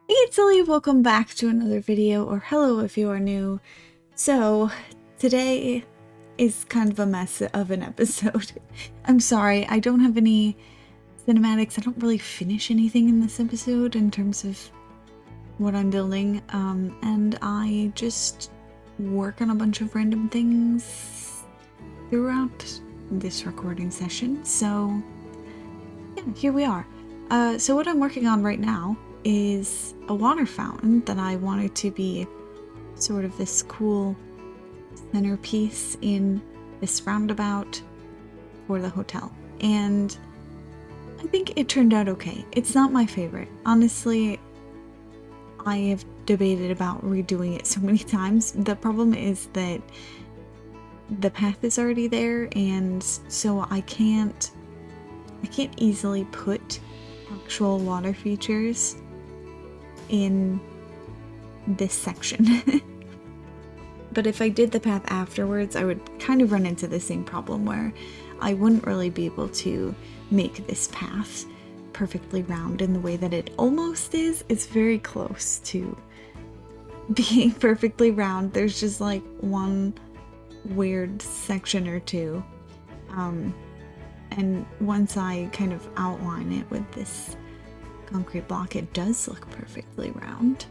Hey, it's Lily, welcome back to another video, or hello if you are new. So, today is kind of a mess of an episode. I'm sorry, I don't have any cinematics. I don't really finish anything in this episode in terms of what I'm building, and I just work on a bunch of random things throughout this recording session. So, yeah, here we are. So what I'm working on right now is a water fountain that I wanted to be sort of this cool centerpiece in this roundabout for the hotel. And I think it turned out okay. It's not my favorite. Honestly, I have debated about redoing it so many times. The problem is that the path is already there, and so I can't easily put actual water features in this section. But if I did the path afterwards, I would kind of run into the same problem where I wouldn't really be able to make this path perfectly round in the way that it almost is. It's very close to being perfectly round. There's just like one weird section or two. And once I kind of outline it with this concrete block, it does look perfectly round,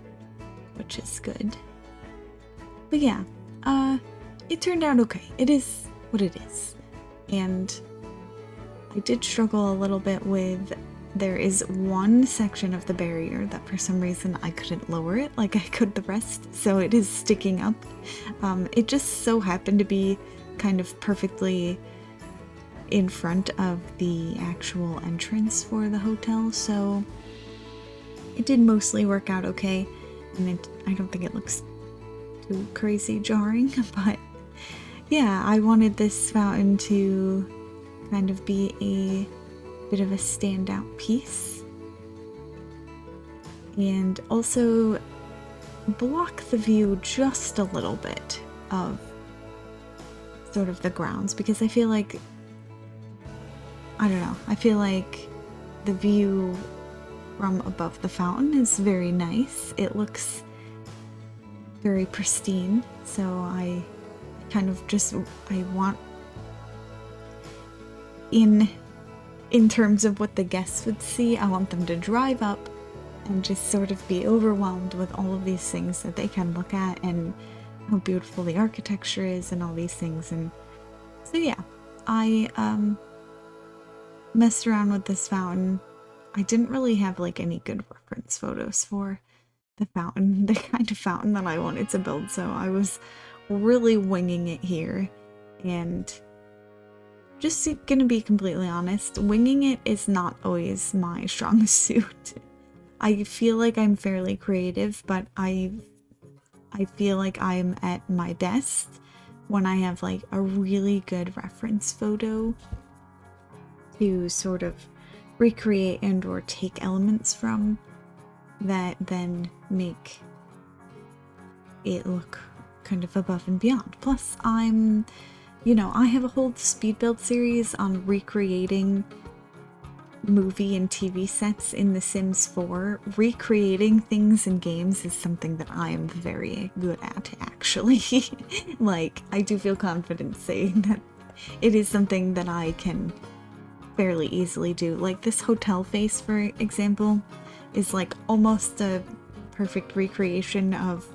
which is good. But yeah, it turned out okay. It is what it is. And I did struggle a little bit with, there is one section of the barrier that for some reason I couldn't lower it like I could the rest, so it is sticking up. It just so happened to be kind of perfectly in front of the actual entrance for the hotel, so it did mostly work out okay, and I don't think it looks too crazy jarring, but yeah, I wanted this fountain to kind of be a bit of a standout piece, and also block the view just a little bit of sort of the grounds, because I feel like, I don't know, I feel like the view from above the fountain is very nice. It looks very pristine, so I kind of just, I want, in terms of what the guests would see, I want them to drive up and just sort of be overwhelmed with all of these things that they can look at and how beautiful the architecture is and all these things. And so yeah, I messed around with this fountain. I didn't really have like any good reference photos for the fountain, the kind of fountain that I wanted to build, so I was really winging it here. And just gonna be completely honest, winging it is not always my strongest suit. I feel like I'm fairly creative, but I feel like I'm at my best when I have like a really good reference photo to sort of recreate and or take elements from that then make it look kind of above and beyond. Plus, I have a whole speed build series on recreating movie and TV sets in The Sims 4. Recreating things in games is something that I am very good at, actually. Like, I do feel confident saying that it is something that I can fairly easily do. Like, this hotel face, for example, is like almost a perfect recreation of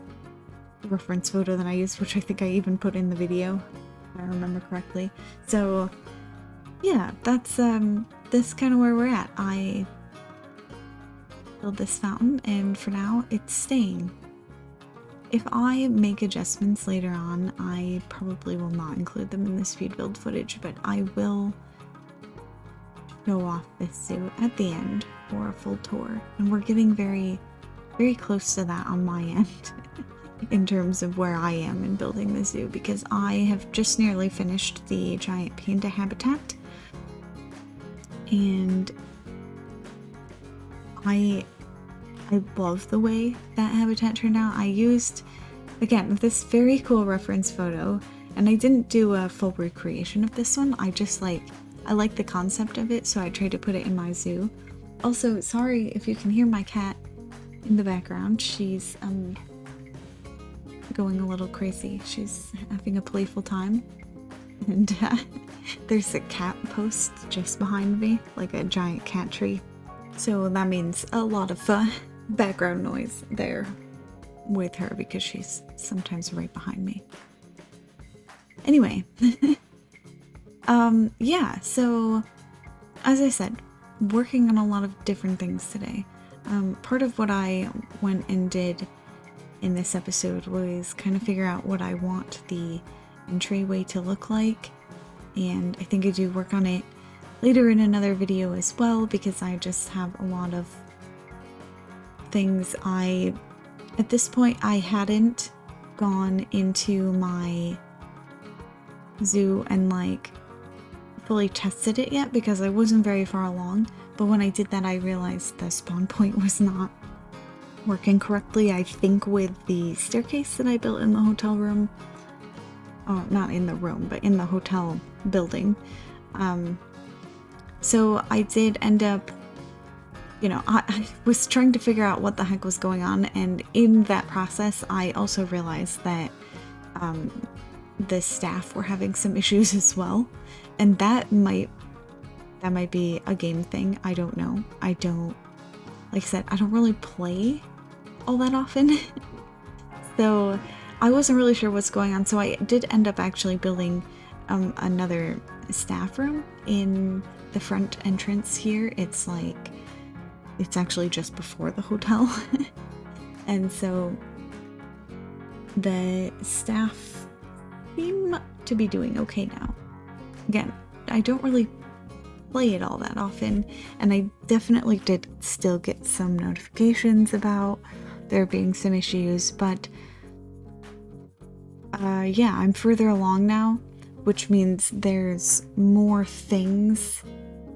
the reference photo that I used, which I think I even put in the video, if I remember correctly. So yeah, that's kind of where we're at. I built this fountain, and for now it's staying. If I make adjustments later on, I probably will not include them in the speed build footage, but I will show off this zoo at the end for a full tour, and we're getting very, very close to that on my end in terms of where I am in building the zoo, because I have just nearly finished the giant panda habitat, and I love the way that habitat turned out. I used, again, this very cool reference photo, and I didn't do a full recreation of this one. I just I like the concept of it, so I tried to put it in my zoo. Also, sorry if you can hear my cat in the background. She's going a little crazy. She's having a playful time. And there's a cat post just behind me, like a giant cat tree. So that means a lot of background noise there with her because she's sometimes right behind me. Anyway, yeah, so as I said, working on a lot of different things today. Part of what I went and did in this episode was kind of figure out what I want the entryway to look like, and I think I do work on it later in another video as well, because I just have a lot of things at this point I hadn't gone into my zoo and like fully tested it yet because I wasn't very far along, but when I did that I realized the spawn point was not working correctly. I think with the staircase that I built in the hotel room, not in the room, but in the hotel building. So I did end up, I was trying to figure out what the heck was going on, and in that process I also realized that the staff were having some issues as well, and that might be a game thing. I don't know. Like I said, I don't really play all that often. So I wasn't really sure what's going on, so I did end up actually building another staff room in the front entrance here. It's actually just before the hotel. And so the staff seem to be doing okay now. Again, I don't really play it all that often, and I definitely did still get some notifications about there being some issues, but yeah, I'm further along now, which means there's more things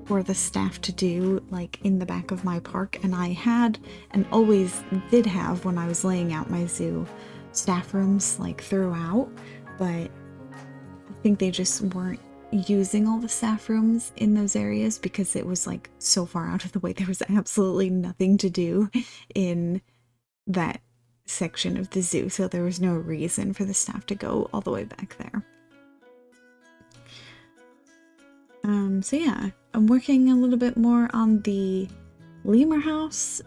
for the staff to do, like in the back of my park, and I had and always did have when I was laying out my zoo staff rooms like throughout, but I think they just weren't using all the staff rooms in those areas because it was like so far out of the way. There was absolutely nothing to do in that section of the zoo, so there was no reason for the staff to go all the way back there. So yeah, I'm working a little bit more on the lemur house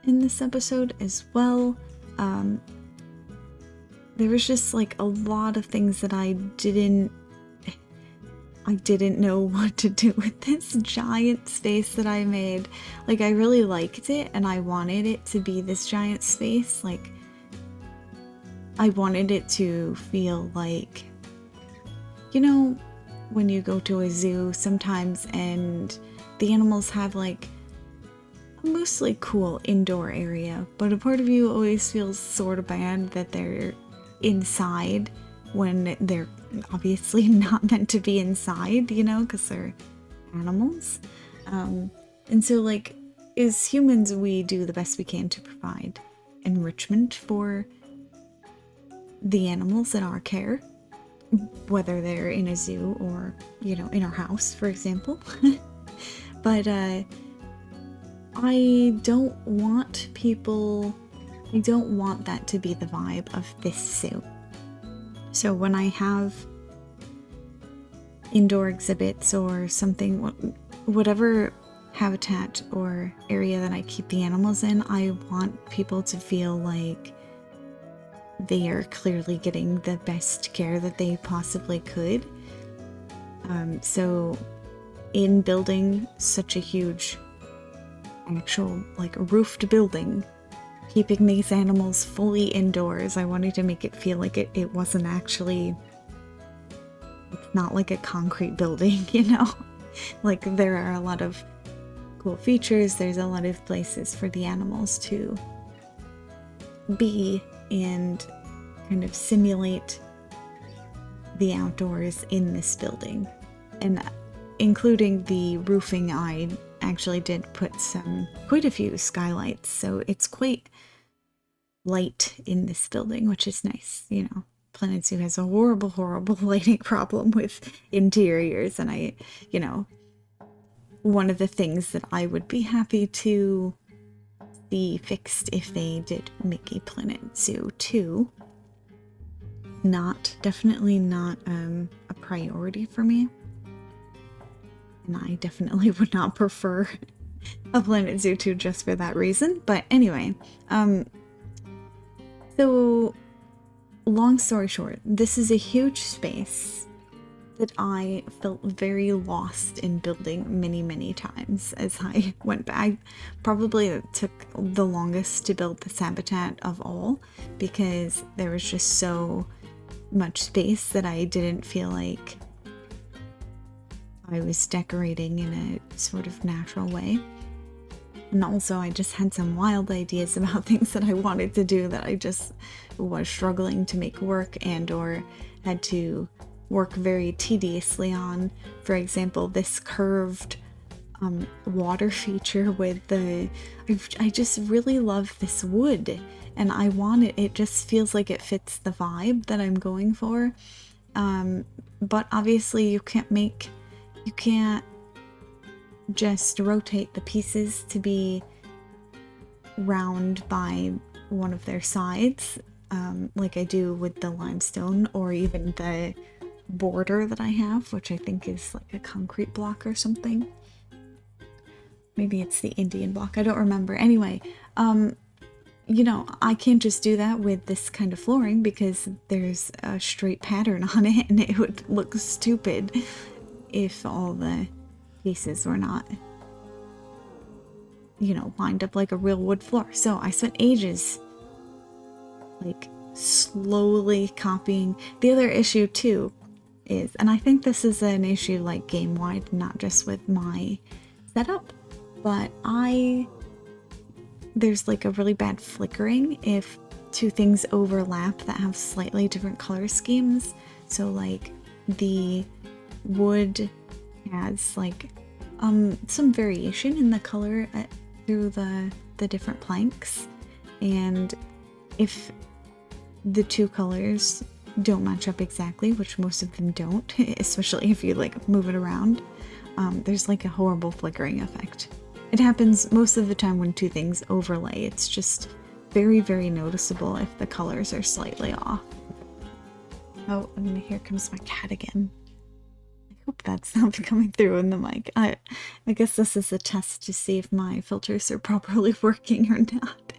in this episode as well. There was just like a lot of things that I didn't know what to do with this giant space that I made. Like, I really liked it and I wanted it to be this giant space. Like, I wanted it to feel like, when you go to a zoo sometimes and the animals have like a mostly cool indoor area, but a part of you always feels sort of bad that they're inside when they're obviously not meant to be inside, because they're animals. And so, like, as humans, we do the best we can to provide enrichment for the animals in our care, whether they're in a zoo or, in our house, for example. But I don't want that to be the vibe of this zoo. So when I have indoor exhibits or something, whatever habitat or area that I keep the animals in, I want people to feel like they are clearly getting the best care that they possibly could. So in building such a huge actual roofed building, keeping these animals fully indoors, I wanted to make it feel like it wasn't actually, it's not like a concrete building, like there are a lot of cool features, there's a lot of places for the animals to be and kind of simulate the outdoors in this building. And including the roofing, I actually did put quite a few skylights, so it's quite light in this building, which is nice. Planet Zoo has a horrible lighting problem with interiors, and one of the things that I would be happy to be fixed if they did make a Planet Zoo 2. Definitely not a priority for me. And I definitely would not prefer a Planet Zoo 2 just for that reason. But anyway, so long story short, this is a huge space that I felt very lost in building many times as I went back. Probably took the longest to build this habitat of all because there was just so much space that I didn't feel like I was decorating in a sort of natural way. And also I just had some wild ideas about things that I wanted to do that I just was struggling to make work and or had to work very tediously on. For example, this curved water feature with the... I just really love this wood and I want it. It just feels like it fits the vibe that I'm going for. But obviously you can't just rotate the pieces to be round by one of their sides, like I do with the limestone or even the border that I have, which I think is like a concrete block or something. Maybe it's the Indian block, I don't remember. Anyway, you know, I can't just do that with this kind of flooring because there's a straight pattern on it and it would look stupid if all the pieces were not, you know, lined up like a real wood floor. So I spent ages like slowly copying. The other issue too is, and I think this is an issue like game-wide, not just with my setup, but there's like a really bad flickering if two things overlap that have slightly different color schemes. So like the wood has like some variation in the color through the different planks, and if the two colors don't match up exactly, which most of them don't, especially if you like move it around, there's like a horrible flickering effect. It happens most of the time when two things overlay. It's just very noticeable if the colors are slightly off. Oh, and here comes my cat again. I hope that's not coming through in the mic. I guess this is a test to see if my filters are properly working or not.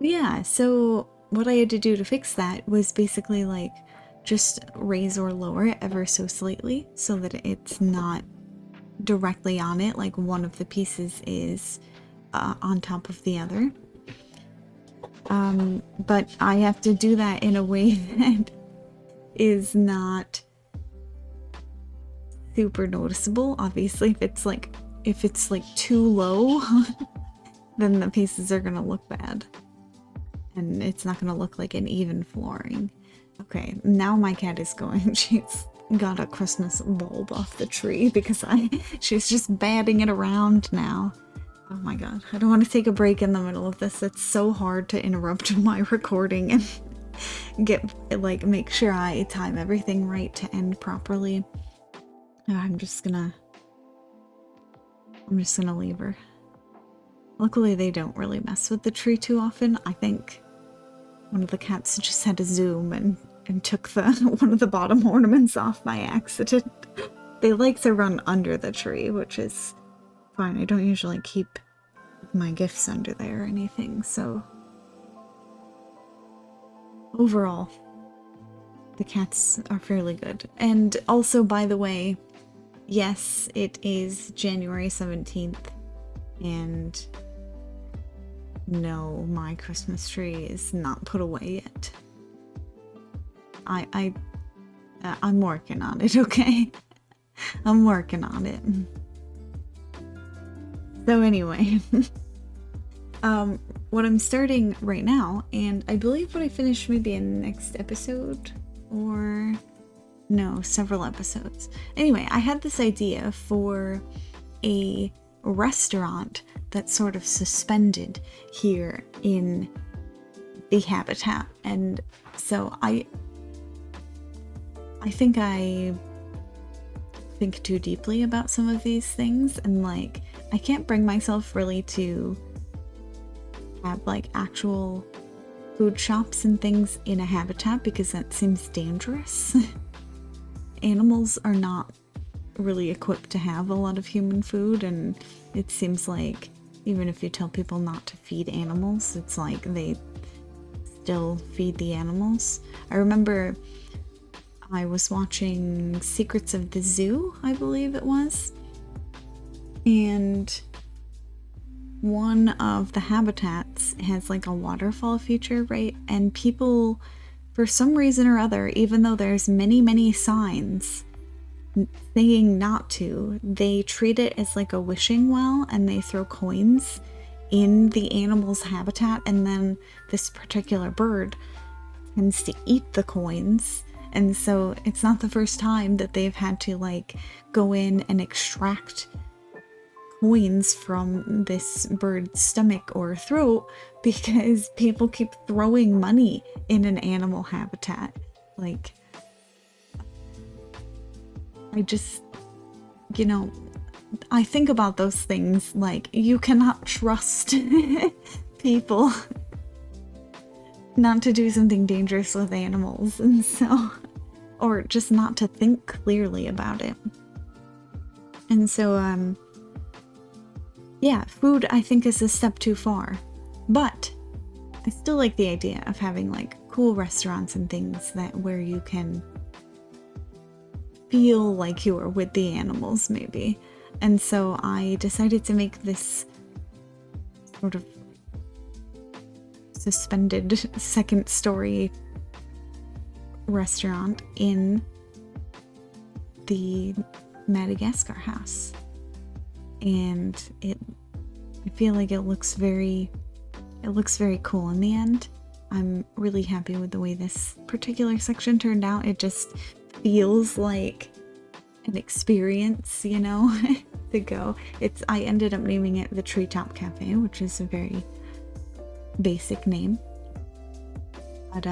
Yeah, so what I had to do to fix that was basically like just raise or lower it ever so slightly so that it's not directly on it, like one of the pieces is on top of the other. But I have to do that in a way that is not super noticeable. Obviously, if it's like too low, then the pieces are gonna look bad. And it's not gonna look like an even flooring. Okay, now my cat is going. She's got a Christmas bulb off the tree because she's just batting it around now. Oh my god, I don't want to take a break in the middle of this. It's so hard to interrupt my recording and make sure I time everything right to end properly. I'm just gonna leave her. Luckily they don't really mess with the tree too often. I think one of the cats just had to zoom and took one of the bottom ornaments off by accident. They like to run under the tree, which is fine. I don't usually keep my gifts under there or anything, so overall the cats are fairly good. And also, by the way, yes, it is January 17th, and no, my Christmas tree is not put away yet. I'm working on it, okay? I'm working on it. So anyway, what I'm starting right now, and I believe what I finished maybe in the next episode, or no, several episodes. Anyway, I had this idea for a restaurant that's sort of suspended here in the habitat, and so I think too deeply about some of these things, and like I can't bring myself really to have like actual food shops and things in a habitat because that seems dangerous. Animals are not really equipped to have a lot of human food, and it seems like even if you tell people not to feed animals, it's like they still feed the animals. I remember I was watching Secrets of the Zoo, I believe it was, and one of the habitats has like a waterfall feature, right? And people, for some reason or other, even though there's many signs saying not to, they treat it as like a wishing well, and they throw coins in the animal's habitat, and then this particular bird tends to eat the coins. And so it's not the first time that they've had to like go in and extract coins from this bird's stomach or throat because people keep throwing money in an animal habitat. Like, I just, you know, I think about those things like you cannot trust people not to do something dangerous with animals, and so, or just not to think clearly about it. And so, yeah, food I think is a step too far, but I still like the idea of having like cool restaurants and things that where you can feel like you are with the animals maybe. And so I decided to make this sort of suspended second story restaurant in the Madagascar house. And I feel like it looks very cool in the end. I'm really happy with the way this particular section turned out. It just feels like an experience, you know, to go. I ended up naming it the Treetop Cafe, which is a very basic name, but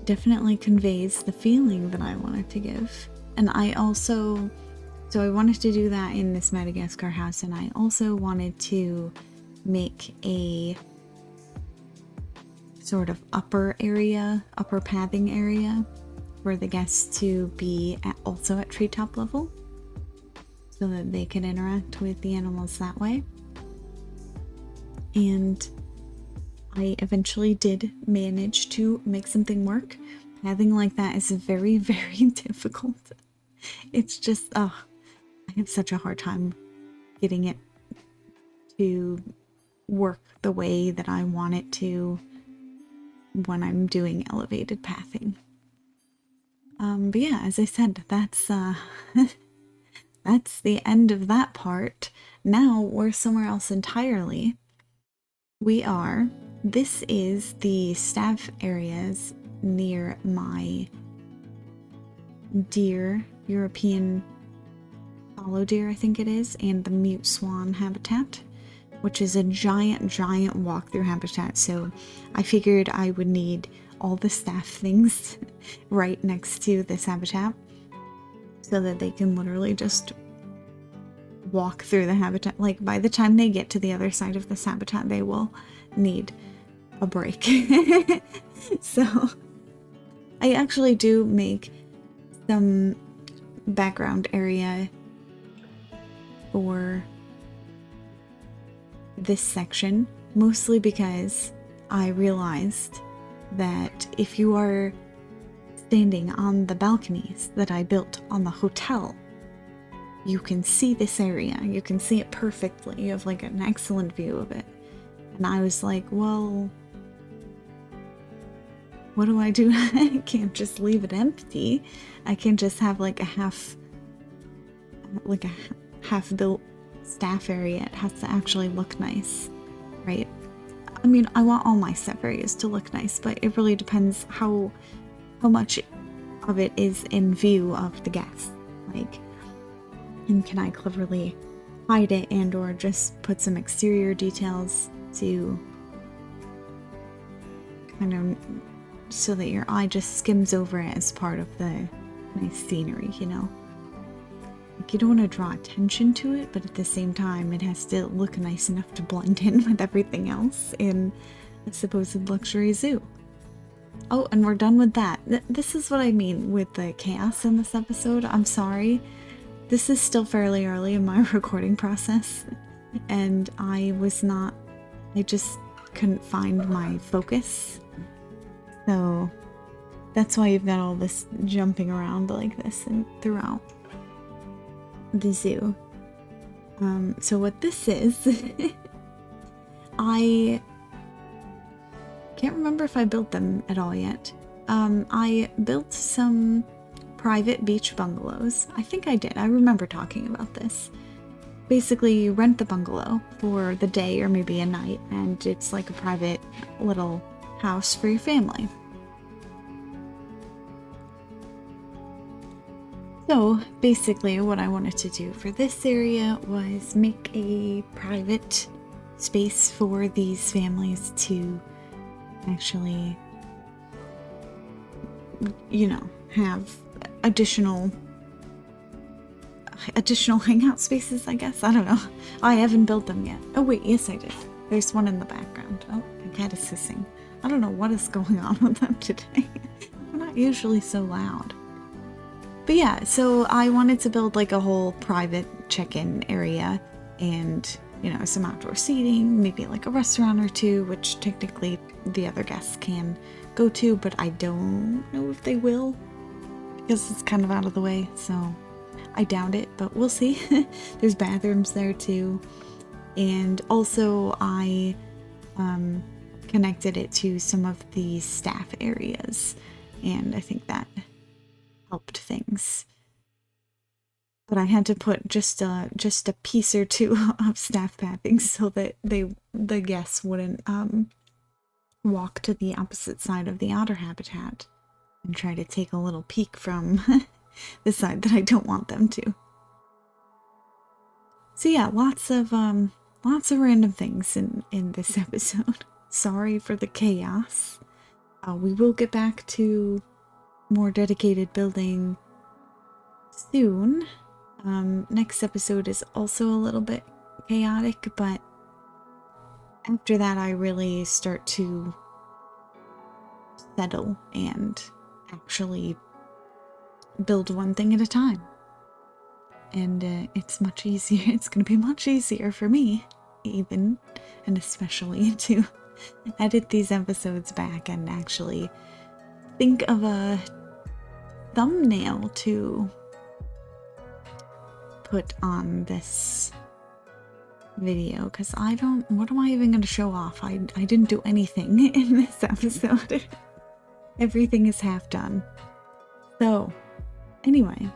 definitely conveys the feeling that I wanted to give. And I wanted to do that in this Madagascar house, and I also wanted to make a sort of upper pathing area for the guests to be also at treetop level so that they can interact with the animals that way. And I eventually did manage to make something work. Pathing like that is very difficult. It's just, I have such a hard time getting it to work the way that I want it to when I'm doing elevated pathing. But yeah, as I said, that's that's the end of that part. Now we're somewhere else entirely. This is the staff areas near my deer, European fallow deer, I think it is, and the mute swan habitat, which is a giant walk-through habitat. So I figured I would need all the staff things right next to this habitat so that they can literally just walk through the habitat. Like, by the time they get to the other side of this habitat, they will need a break. So I actually do make some background area for this section, mostly because I realized that if you are standing on the balconies that I built on the hotel, you can see this area. You can see it perfectly. You have like an excellent view of it. And I was like, well, what do I do? I can't just leave it empty. I can just have like a half built staff area. It has to actually look nice, right? I mean, I want all my staff areas to look nice, but it really depends how much of it is in view of the guests. Like, and can I cleverly hide it and or just put some exterior details to kind of so that your eye just skims over it as part of the nice scenery, you know? Like, you don't want to draw attention to it, but at the same time, it has to look nice enough to blend in with everything else in a supposed luxury zoo. Oh, and we're done with that. This is what I mean with the chaos in this episode. I'm sorry. This is still fairly early in my recording process, and I just couldn't find my focus. So that's why you've got all this jumping around like this and throughout the zoo. So what this is, I can't remember if I built them at all yet. I built some private beach bungalows. I think I did. I remember talking about this. Basically, you rent the bungalow for the day or maybe a night, and it's like a private little house for your family. So basically what I wanted to do for this area was make a private space for these families to actually, you know, have additional hangout spaces, I guess. I don't know. I haven't built them yet. Oh wait, yes I did. There's one in the background. Oh, the cat is hissing. I don't know what is going on with them today. They're not usually so loud. But yeah, so I wanted to build like a whole private check-in area and, you know, some outdoor seating, maybe like a restaurant or two, which technically the other guests can go to, but I don't know if they will because it's kind of out of the way, so I doubt it, but we'll see. There's bathrooms there too. And also I connected it to some of the staff areas, and I think that helped things. But I had to put just a piece or two of staff pathing so that the guests wouldn't walk to the opposite side of the otter habitat and try to take a little peek from the side that I don't want them to. So yeah, lots of random things in this episode. Sorry for the chaos. We will get back to more dedicated building soon. Next episode is also a little bit chaotic, but after that I really start to settle and actually build one thing at a time. And it's much easier. It's going to be much easier for me, even and especially, to edit these episodes back and actually think of a thumbnail to put on this video, because what am I even going to show off? I didn't do anything in this episode. Everything is half done. So anyway,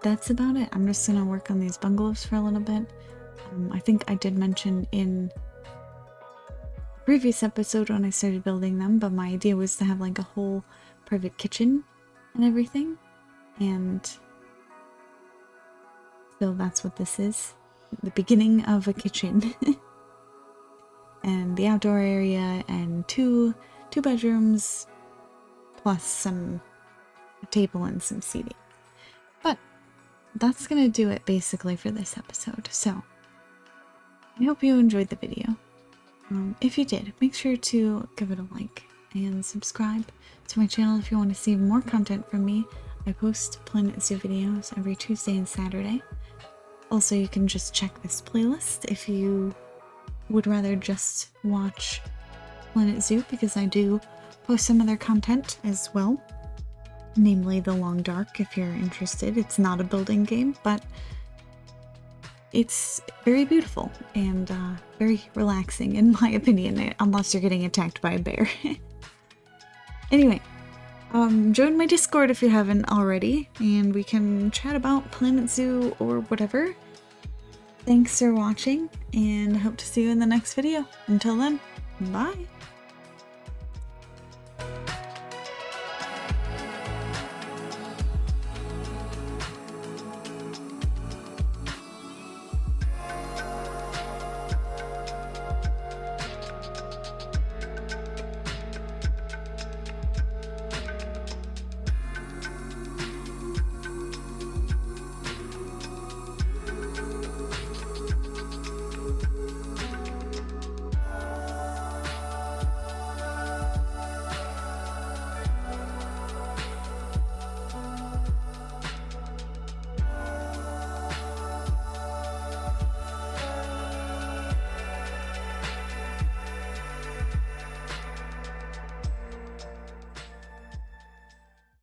that's about it. I'm just gonna work on these bungalows for a little bit. I think I did mention in previous episode when I started building them, but my idea was to have like a whole private kitchen and everything, and so that's what this is, the beginning of a kitchen. And the outdoor area and two bedrooms plus a table and some seating. But that's gonna do it basically for this episode. So I hope you enjoyed the video. If you did, make sure to give it a like and subscribe to my channel if you want to see more content from me. I post Planet Zoo videos every Tuesday and Saturday. Also, you can just check this playlist if you would rather just watch Planet Zoo, because I do post some other content as well, namely The Long Dark if you're interested. It's not a building game, but it's very beautiful and very relaxing in my opinion, unless you're getting attacked by a bear. Anyway, join my Discord if you haven't already, and we can chat about Planet Zoo or whatever. Thanks for watching, and I hope to see you in the next video. Until then, bye!